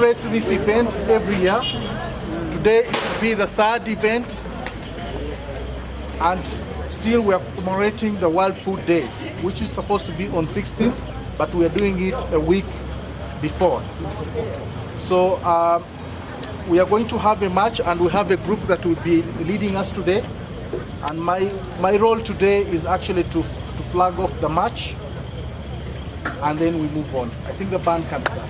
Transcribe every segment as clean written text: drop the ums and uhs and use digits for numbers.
celebrate this event every year. Today it will be the third event, and still we are commemorating the World Food Day, which is supposed to be on 16th, but we are doing it a week before. So we are going to have a match, and we have a group that will be leading us today. And my role today is actually to flag off the match, and then we move on. I think the band can start.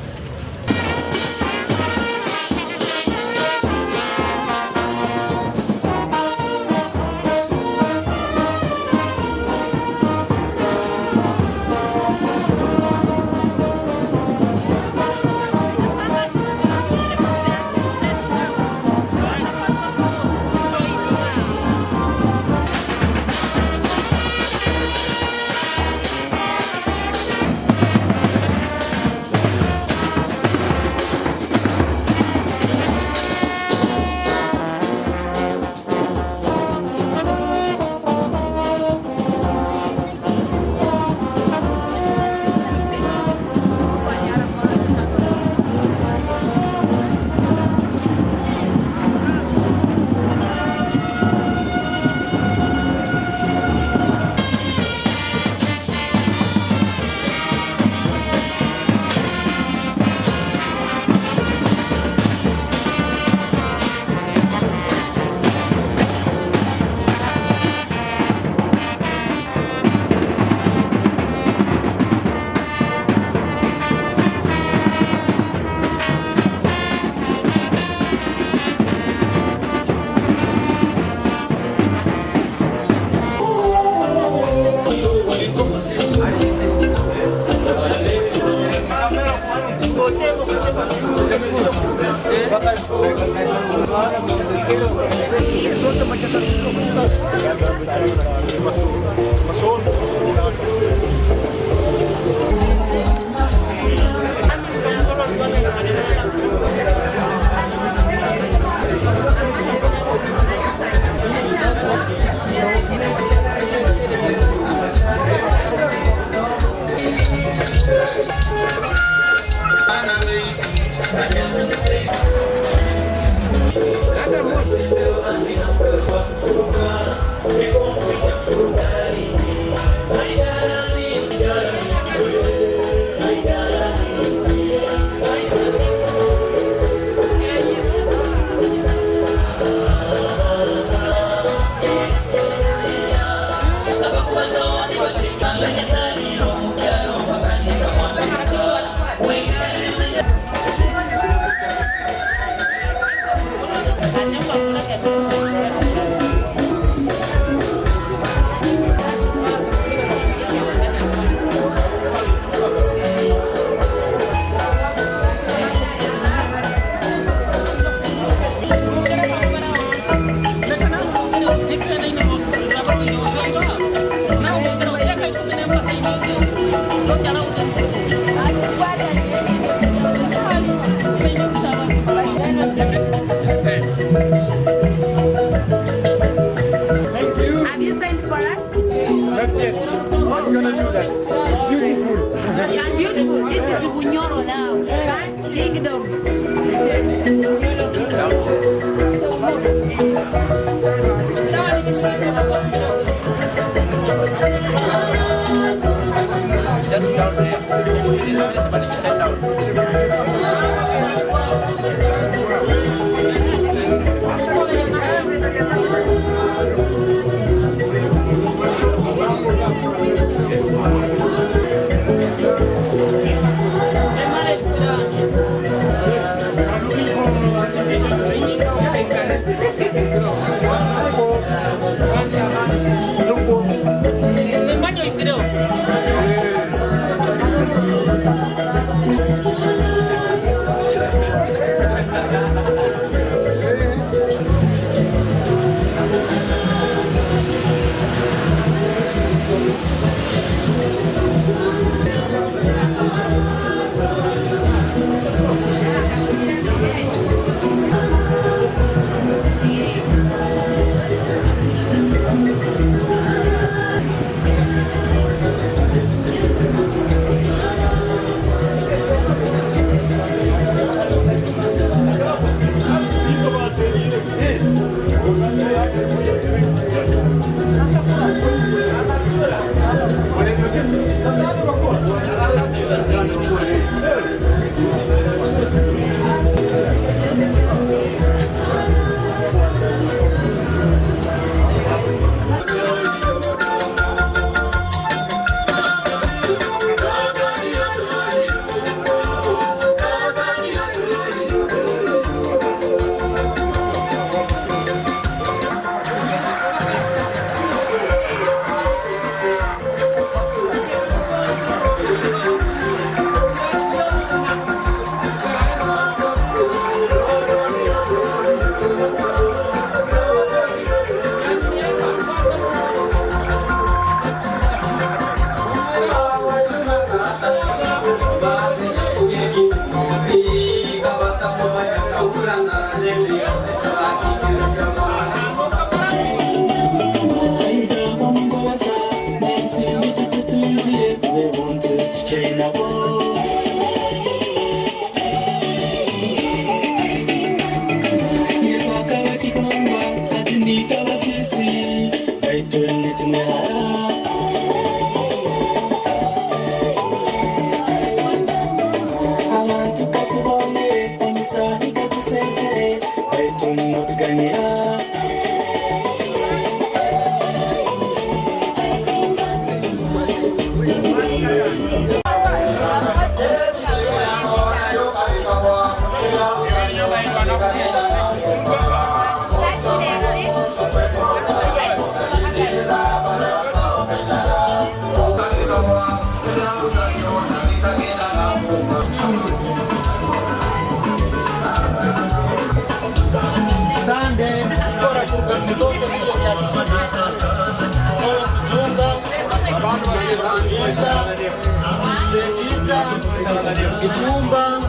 Gichumba,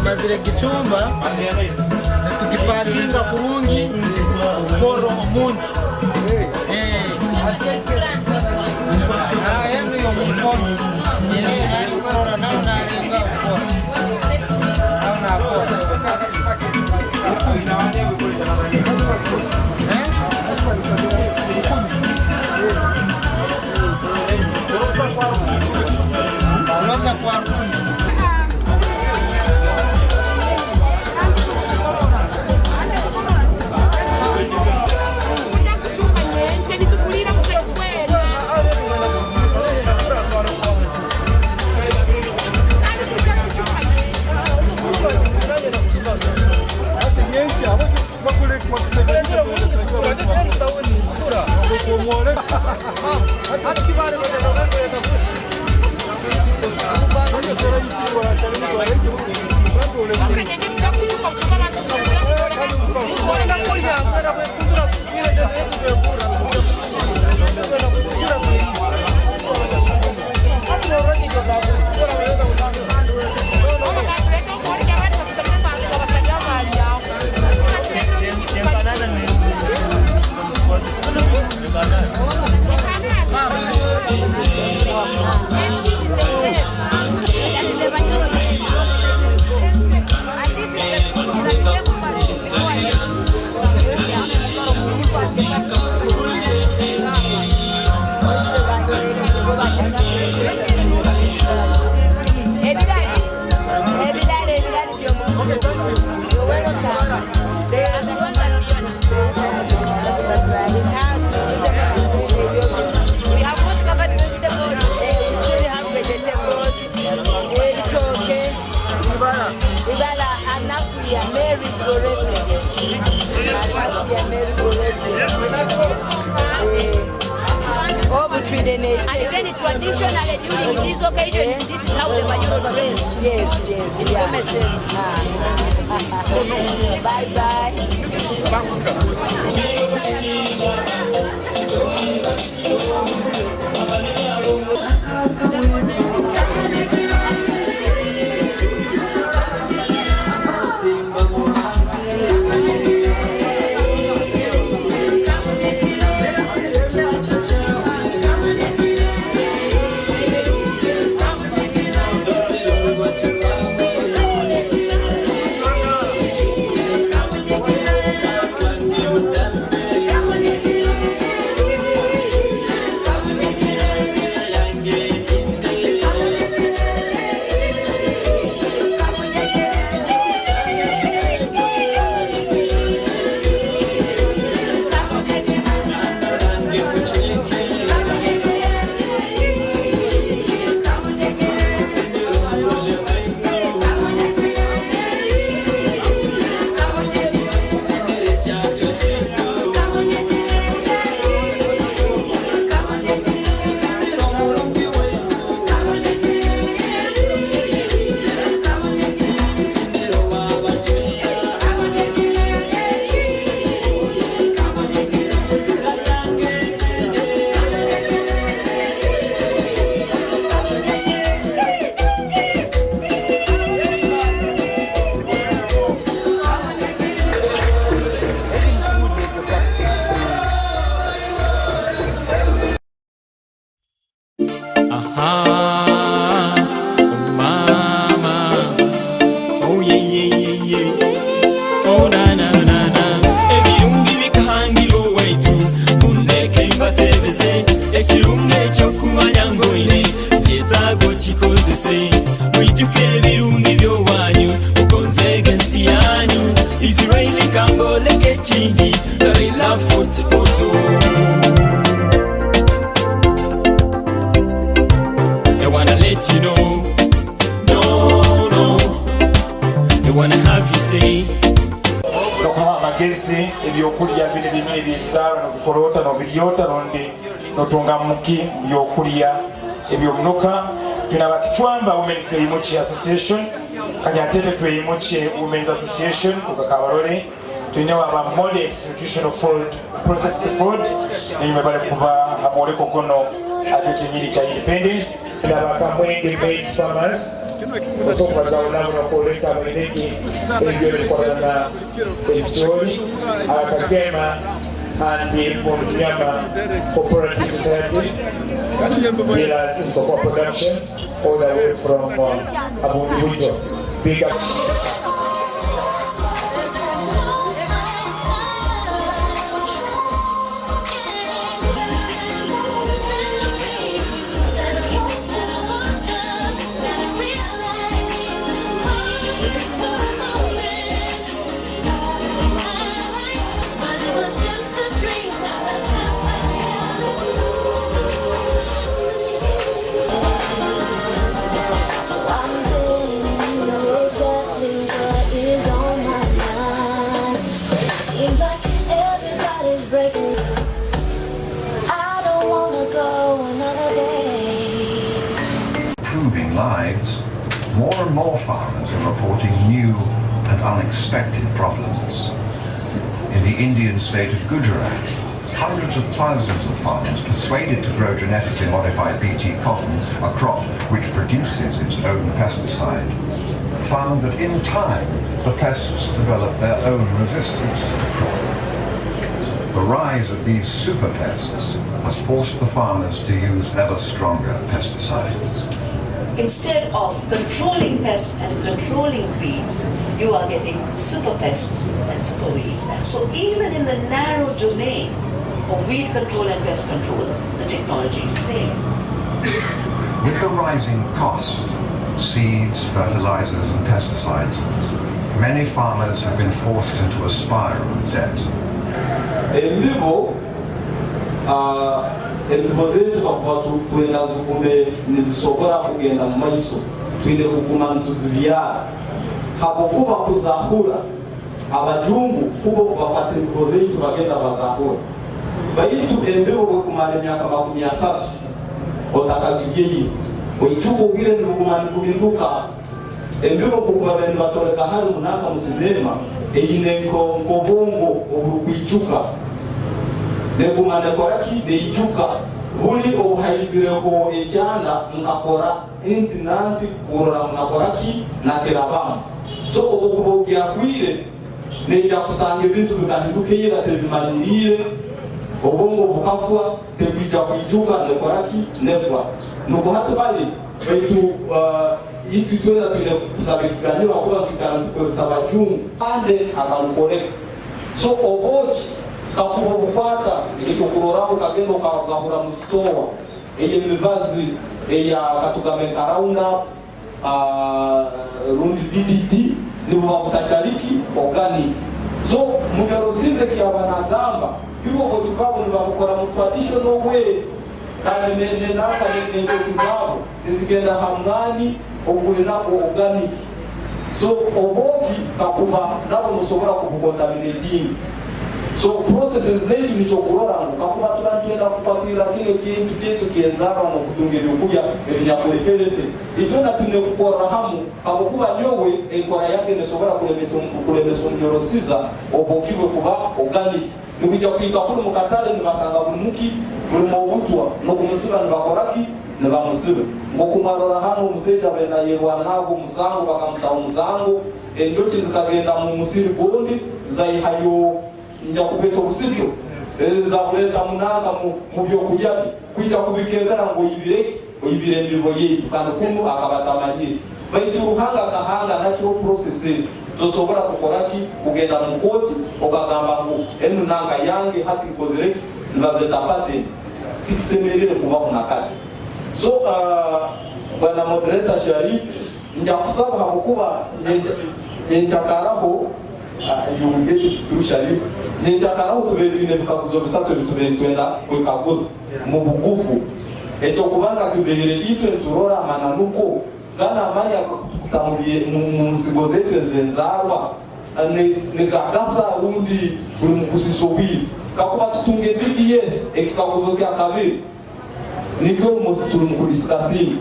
mazire gichumba, tukipakinga kurungi, koro munchi. Yenu yo mkono, yeye na koro nao na lenga koro. Nao na koro. Rosa kwa And then traditionally during these occasions, this is how the Banyoro dress. Yes. say, mwijuke birundi byo wanyu ukonze gensi yanyu Israeli kangoleke chini Darila footpoto They wanna let you know No They wanna have you say Nokuha magezi ebyokulya bino ebyensalo nokukolota nobiryota nondi notunga muki byokulya ebyomunuka tunaba kichwamba Women Tweyimoche Association kanyatete Tweyimoche Women's Association ukakabalole tunewa aba models nutritional food processed food ninyuma bale kuba amoleko kono akekinyiri cha independence ndaba kamwenge maize farmers kutoka za ulamu na kuleta mwendeki ebyo kwa Rwenzori akakema and Monyama Cooperative Society dealers in cocoa production all the way from Abuja. Big up. Lives, more and more farmers are reporting new and unexpected problems. In the Indian state of Gujarat, hundreds of thousands of farmers persuaded to grow genetically modified BT cotton, a crop which produces its own pesticide, found that in time the pests developed their own resistance to the crop. The rise of these super pests has forced the farmers to use ever stronger pesticides. Instead of controlling pests and controlling weeds, you are getting super pests and super weeds. So even in the narrow domain of weed control and pest control, the technology is failing. With the rising cost, seeds, fertilizers and pesticides, many farmers have been forced into a spiral of debt. Embibo zetu kwa tuenda zikumbe nizisogora kugenda mu maiso twinde kuguma ntuzibyara hapokuba kuzahura abajungu kubo kubafata embibo zetu bagenda bazahura bayitu embibo kumara emyaka 30 otakagiyeyi oyichuko ugire nduguma ndubinduka embibo kuba bene batoleka hali munaka musinema eyinenko ngobongo obukwichuka neguma nekoraki neyichuka buli obuhayizireho ekyanda mukakora inti nanti kurora munakoraki nakerabamu so obukubo byakwire nejja kusanga ebintu bigahindukeira tebimanyirire obongo bukafwa tebijja kwichuka nekoraki nefwa nuko hati bali baitu itu twenda tune kusabikiganyiwa kuba tukana tukozesa bajungu ande akamukoleka so obochi kakuba bupata ikukurorao kagendo kagahura mustowa eye mivazi eya katugameka roundup rundi DDT nibo bakutachariki organic so mugerosize kyabanagamba yuko kutibabo nibakora mu traditional way kandi nenaka nezabo zigenda hamwani okulina organic so oboki kakuba nabo musobora kubukontaminating so processes zetu nichokurora kakuba tunatenda kupatira kile kintu chetu kienzaba no kutunga byokulya ebinyakulekelete itona tune kukora hamu abakuba nyowe ekora yake nesobora kulemeso nyorosiza obokiwe kuba organic nikuja kuika kule mukatale nibasanga bumuki mulimo ubutwa no kumusiba nibakoraki nibamusibe ngo kumarora hano umuseja bena yerwa nabo musango bakamuta umusango enjoki zikagenda mu musiri gondi zayihayo nja kubeto usibyo za kuleta munanga mu byokulya kwija kubikengana ngo yibire ndibo yetu kandi kundu akabatamanyire baitu ruhanga kahanga natural processes tosobora kukoraki kugenda mu koti okagamba ngo enu nanga yange hati kozereki nibazeta patent tikisemerere kuba kunakati so bwana moderator Sharif nja kusaba kukuba yenchakaraho yungeti tu Sharif yenchakaraho tubetine bikakuzo bisatu tubetwenda kwekaguza mu bugufu echo kubanza kubere itwe turora mananuko gana amanya kutamuye mu nsigo zetu zenzarwa ne gakasa rundi buri mukusisobiri kakuba tutunge DDS ekikakuzo kya kabiri niko musituru mukudiskasi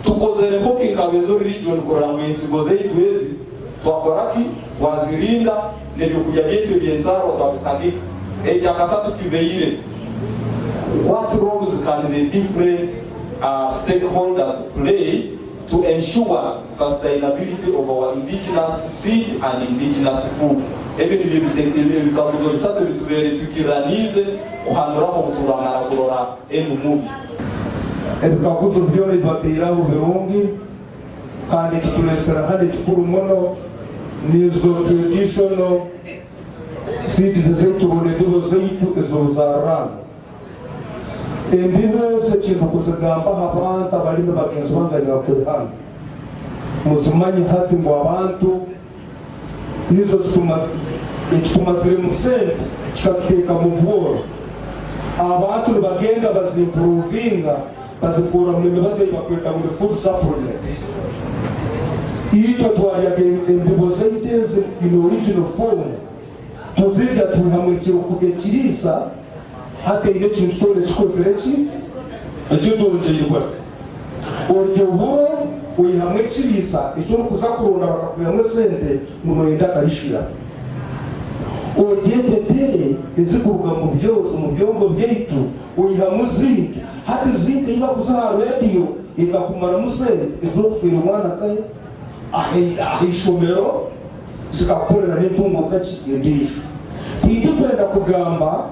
tukozere hoki Rwenzori region kuranga insigo zetu wezi twakoraki wazirinda nebyo kujya byetu byenzarwa twabisandika echa kasatu kibeire. What roles can the different stakeholders play to ensure sustainability of our indigenous seed and indigenous food? Even if we can tukiranize uhanduraho muturamara kurora movie. Ebikaguzo byone batira uberungi kandi tulesera hadi kikuru mono nizo traditional seeds zetu bonedulo zetu ezozarana. Endino se kintu kuzagamba abantu abalime bagenzi bangalira kuri hano muzimanyi hati mu abantu nizo zituma ziri mu sente kikateka mu bworo abantu bagenda bazimprovinga bazikura mu mibazo bakweta mu food supplements ito twalyaga endibo zeiteze in original form tuzija tuhamwikira kugekirisa hata ile chinsole chikoferechi echidonjirwa oryo buro uyihamwe chibisa isoro kuzakurona bakakuyamwe sente muno yenda karishira oryetetere izikuruga mu byozo mu byombo byeitu uyihamwe zingi hata zingi iba kuzaha radio ikakumara musente izokufira umwana kaye ahishomero zikakorera n'intungo kachi yendisha tindi kwenda kugamba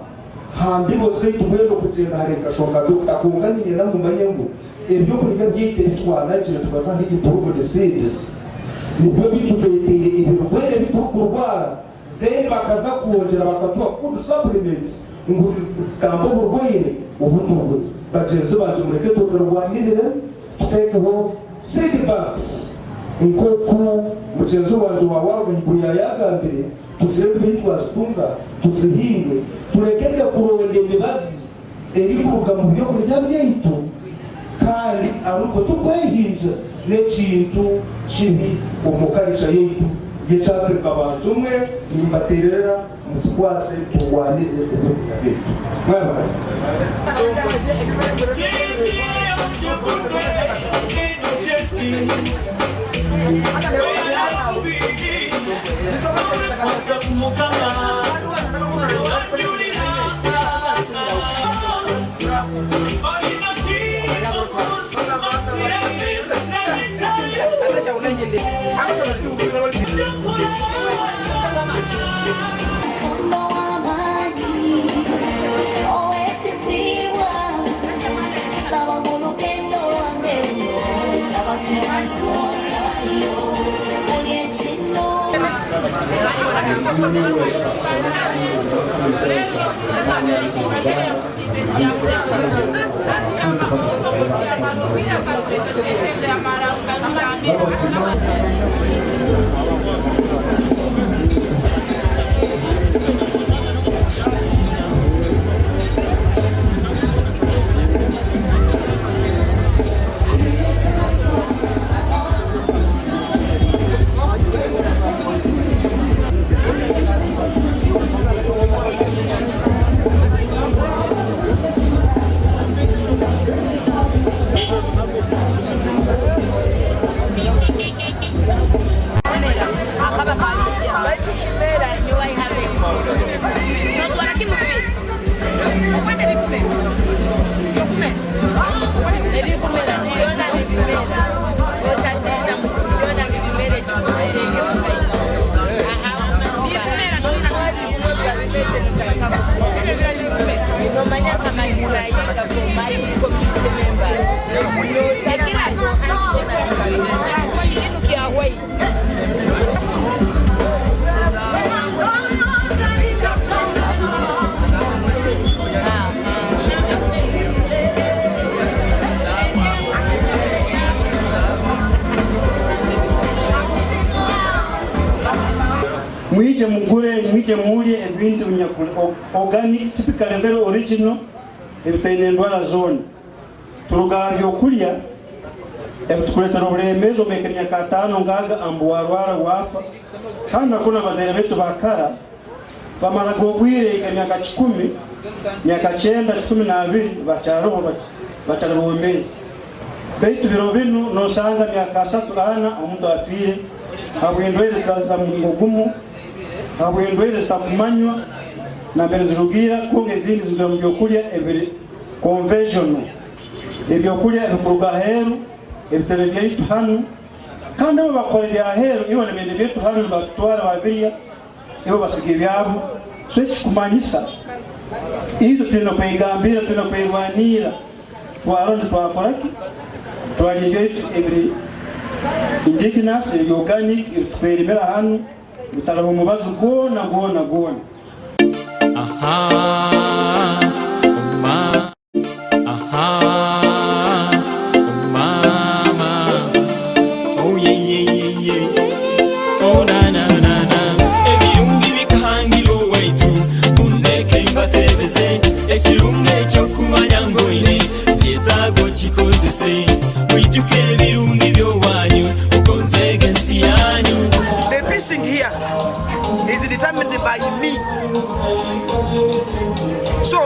hambibo zetu bwero kugenda hareka shoka Dr. Kunganiye na mumanyengo ebyo kurya byite bitwana cyo tukatanga improve the series nibyo bituteye ibirwere bitukurwara then bakaza kuongera bakatuwa food supplements ngo tambo burwere ubuturwe bagenzi baje mureke tukarwanirira tutekeho seed banks nkoko mugenzi waje wawaga iburiya yagambire tuzebe bitwa stunga tuzihinge turekeke kurongera imibazi erikuruka mu byo kurya byeitu kandi aruko tukwehinze n'ekintu kibi omukarisha yeitu yekyateka abantu umwe nimbaterera mutukwase turwanire ebyo mwaba mwije mugure mwije muri ebintu nyakuri organic typical and very original ebitene ndwara zone turugambye okulya ebitukuletera obulemezo mekenya katano ngaga ambuwarwara wafa kandi nakuna bazaire betu bakara bamara gobwire emyaka 10 myaka 9 12 bacharoho bacharobomezi beitu biro bino nosanga myaka 3 ana omuntu afire abwendwele za mugumu abwendwele za kumanywa na berezirugira konge zindi zibyo byokulya ebiri conventional ebyokulya ebikuruga heru ebitebe byaitu hano kandi abo bakorera heru ibo nebende byetu hano batutwara babiriya ibo basige byabo so kikumanyisa ido tino kwegambira tino kwegwanira twaronde twakoraki twali byetu ebiri Indigenous, organic, twerimera hano bitarabo mubazo gona. Aha, mama. Aha, mama. Oh yeah. Oh na. Ebirungi bikangiro waitu, undeke mbatebeze. Ekirunge cyo kumanya ngoine, byetago kikozese. Wijuke ebirungi byo wanyu, ukonzege nsi yanyu. The piecing here is determined by me. So,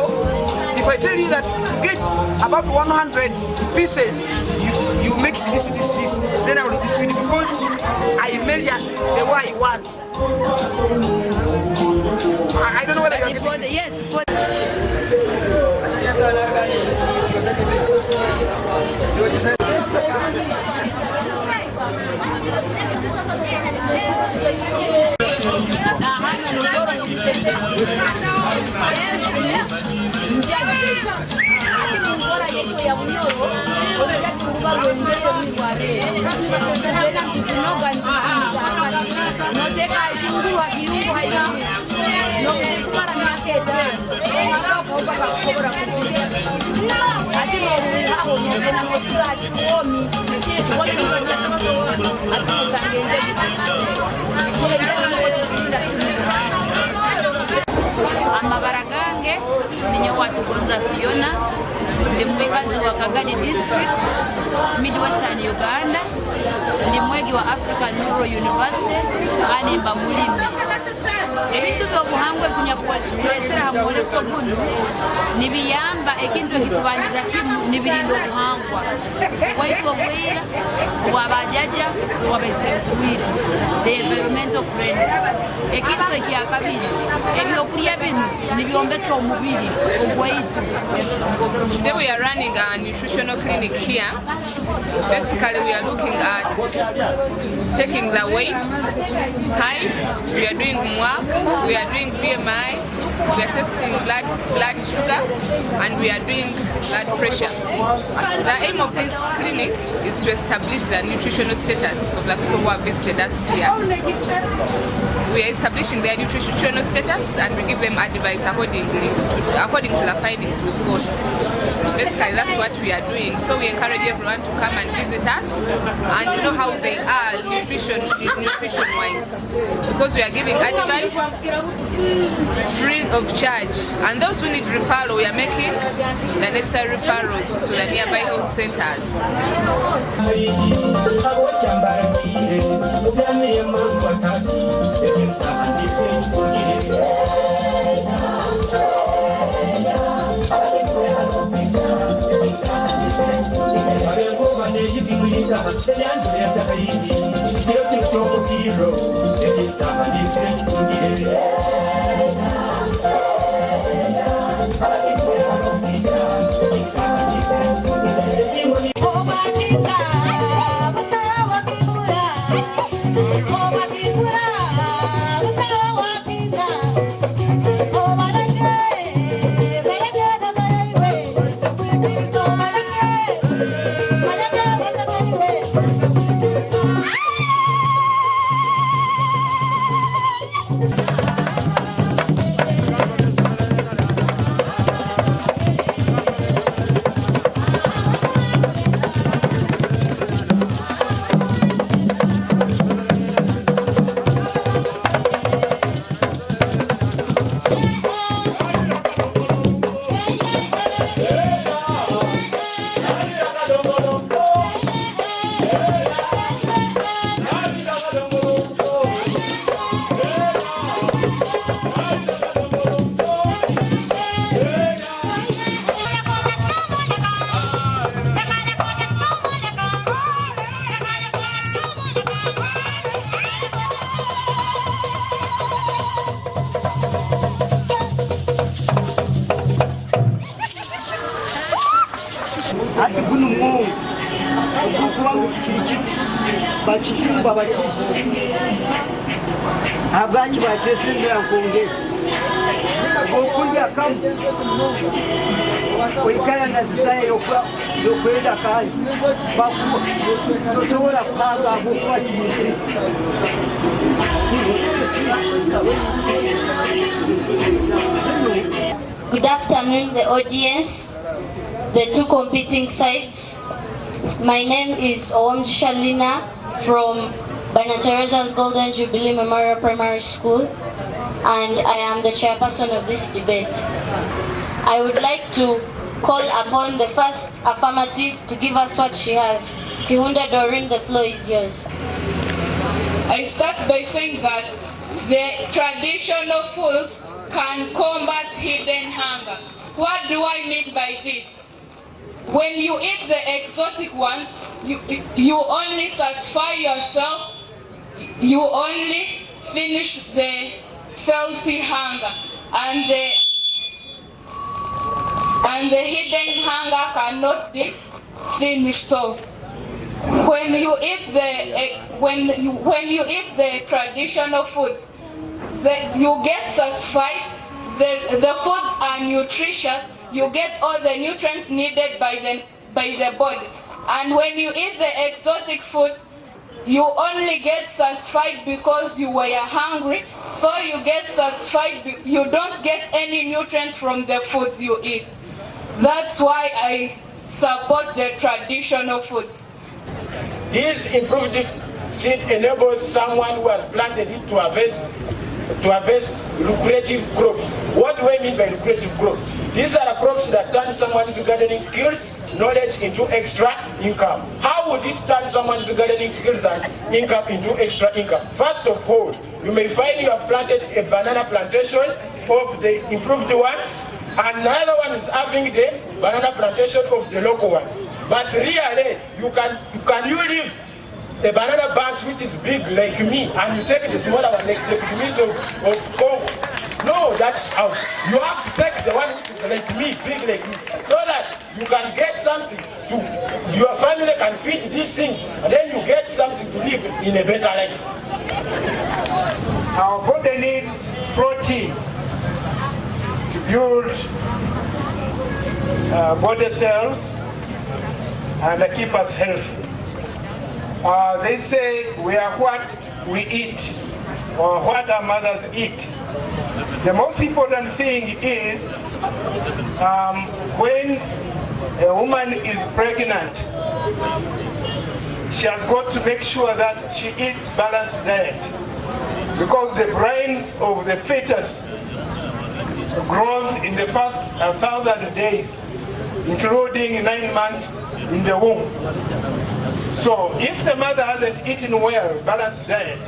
if I tell you that to get about 100 pieces, you mix this, then I will be sweet because I measure the way I want. I don't know whether you're getting it. Yes. Amabaragange ninyo watu gonza Fiona ndi mwekazi wa Kagadi District Midwestern Uganda ndi mwegi wa African Nutritional University kandi mba mulimi ebintu byobuhangwe kunya kuwesera hamole sogunu nibiyamba ekintu ekikubanyiza kimu nibirindo buhangwa kwa hivyo bwira wabajaja wabesenkuwiri the environmental friendly ekintu ekyakabiri ebyokulya bino nibyombeka omubiri ogwaitu. Today we are running a nutritional clinic here. Basically we are looking at taking the weight, height, we are doing MWAP, we are doing BMI, we are testing blood sugar, and we are doing blood pressure. The aim of this clinic is to establish the nutritional status of the people who have visited us here. We are establishing their nutritional status and we give them advice according to the findings we've got. Basically that's what we are doing. So we encourage everyone to come and visit us and know how they are nutrition-wise. Because we are giving advice free of charge. And those who need referral, we are making the necessary referrals to the nearby health centers. Ah! okufuna omwongo ogwokubanga kiri bakikimba baki abaki bakyesembera nkwongera ogwokulya kamu oikala na zisaye yokwenda kali tosobola kupanga agwokuba kinisi. Good afternoon, the audience, the two competing sides. My name is Owamjisha Lina from Bana Teresa's Golden Jubilee Memorial Primary School, and I am the chairperson of this debate. I would like to call upon the first affirmative to give us what she has. Kihunda Doreen, the floor is yours. I start by saying that the traditional foods can combat hidden hunger. What do I mean by this? When you eat the exotic ones, you only satisfy yourself, you only finish the filthy hunger, and the hidden hunger cannot be finished off. When you eat the traditional foods, you get satisfied. The foods are nutritious. You get all the nutrients needed by the body. And when you eat the exotic foods, you only get satisfied because you were hungry. So you get satisfied. You don't get any nutrients from the foods you eat. That's why I support the traditional foods. This improved seed enables someone who has planted it to harvest lucrative crops. What do I mean by lucrative crops? These are the crops that turn someone's gardening skills, knowledge into extra income. How would it turn someone's gardening skills and income into extra income? First of all, you may find you have planted a banana plantation of the improved ones, and another one is having the banana plantation of the local ones. But really, you leave the banana bunch which is big like me, and you take the smaller one like the pygmies of Congo. No, that's how. You have to take the one which is like me, big like me, so that you can get something to, your family can feed these things, and then you get something to live in a better life. Our body needs protein to build body cells and keep us healthy. They say we are what we eat, or what our mothers eat. The most important thing is when a woman is pregnant, she has got to make sure that she eats balanced diet, because the brains of the fetus grows in the first 1,000 days, including 9 months in the womb. So if the mother hasn't eaten well, balanced diet,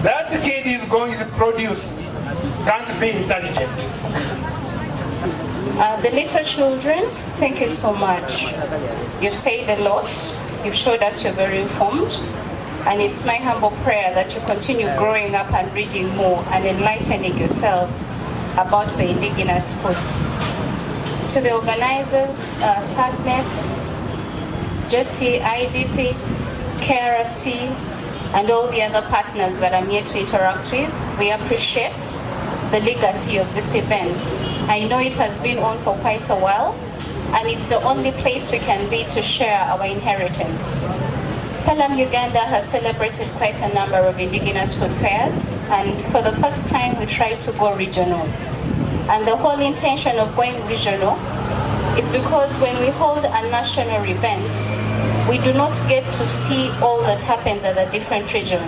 that kid is going to produce, can't be intelligent. The little children, thank you so much. You've said a lot. You've showed us you're very informed. And it's my humble prayer that you continue growing up and reading more and enlightening yourselves about the indigenous foods. To the organizers, SACNET, Jesse, IDP, KRC, and all the other partners that I'm here to interact with, we appreciate the legacy of this event. I know it has been on for quite a while, and it's the only place we can be to share our inheritance. Pelham Uganda has celebrated quite a number of indigenous food fairs, and for the first time we tried to go regional. And the whole intention of going regional is because when we hold a national event, we do not get to see all that happens at a different region.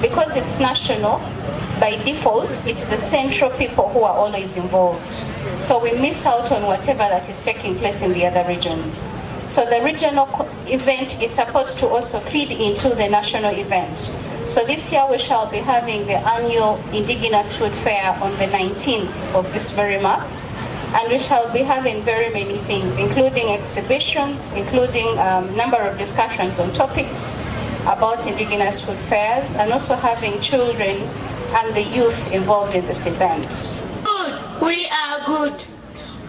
Because it's national, by default, it's the central people who are always involved. So we miss out on whatever that is taking place in the other regions. So the regional event is supposed to also feed into the national event. So this year we shall be having the annual Indigenous Food Fair on the 19th of this very month. And we shall be having very many things, including exhibitions, including a number of discussions on topics about Indigenous food fairs, and also having children and the youth involved in this event. Good. We are good.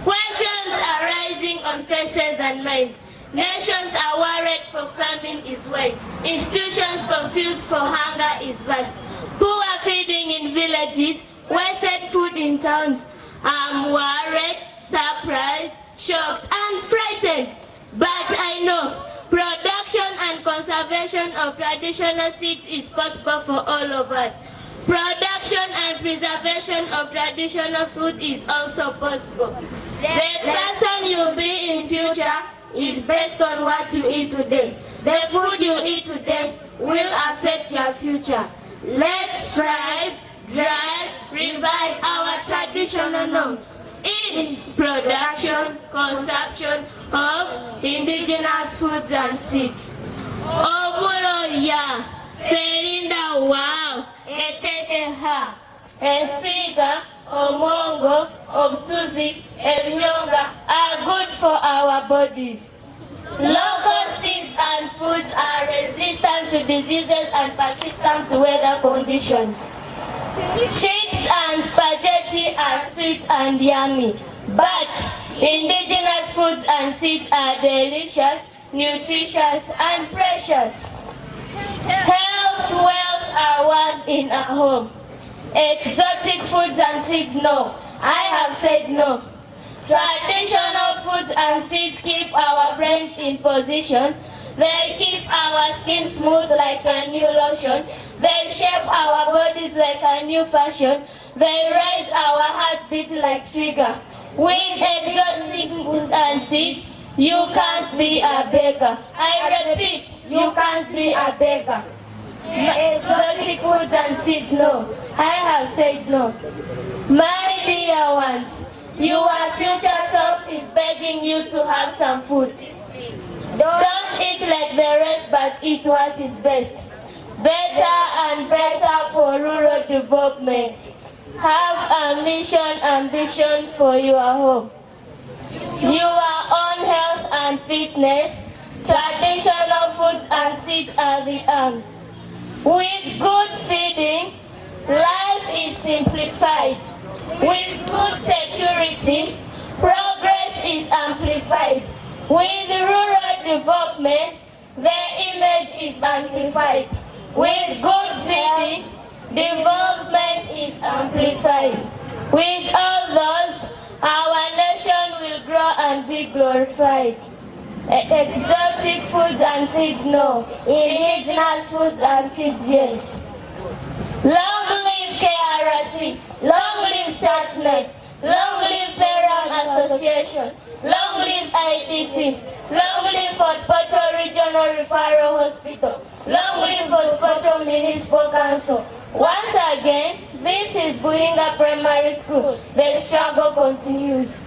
Questions arising on faces and minds. Nations are worried for famine is wide. Institutions confused for hunger is vast. Poor feeding in villages, wasted food in towns. I'm worried, surprised, shocked, and frightened. But I know production and conservation of traditional seeds is possible for all of us. Production and preservation of traditional food is also possible. The person you'll be in future is based on what you eat today. The food you eat today will affect your future. Let's strive, drive, revive our traditional norms in production, consumption of indigenous foods and seeds. Oburoya, Ferinda wow, Eteteha, Efiga, Omongo, Obtuzi, Elnyonga are good for our bodies. Local seeds and foods are resistant to diseases and persistent to weather conditions. Chips and spaghetti are sweet and yummy, but indigenous foods and seeds are delicious, nutritious, and precious. Health, wealth are one in a home. Exotic foods and seeds, no. I have said no. Traditional foods and seeds keep our brains in position. They keep our skin smooth like a new lotion. They shape our bodies like a new fashion. They raise our heartbeat like trigger. With exotic foods and seeds, you can't be a beggar. I repeat, you can't be a beggar. Exotic foods and seeds, no. I have said no. My dear ones, your future self is begging you to have some food. Don't eat like the rest, but eat what is best. Better and better for rural development. Have ambition for your home. Your own health and fitness, traditional food and seeds are the arms. With good feeding, life is simplified. With good security, progress is amplified. With rural development, the image is amplified. With good feeding, development is amplified. With all those, our nation will grow and be glorified. Exotic foods and seeds, no. Indigenous foods and seeds, yes. Long live KRC, long live SATNET, long live Parent Association, long live IDP, long live Fort Portal Regional Referral Hospital, long live Fort Portal Municipal Council. Once again, this is Buinga Primary School. The struggle continues.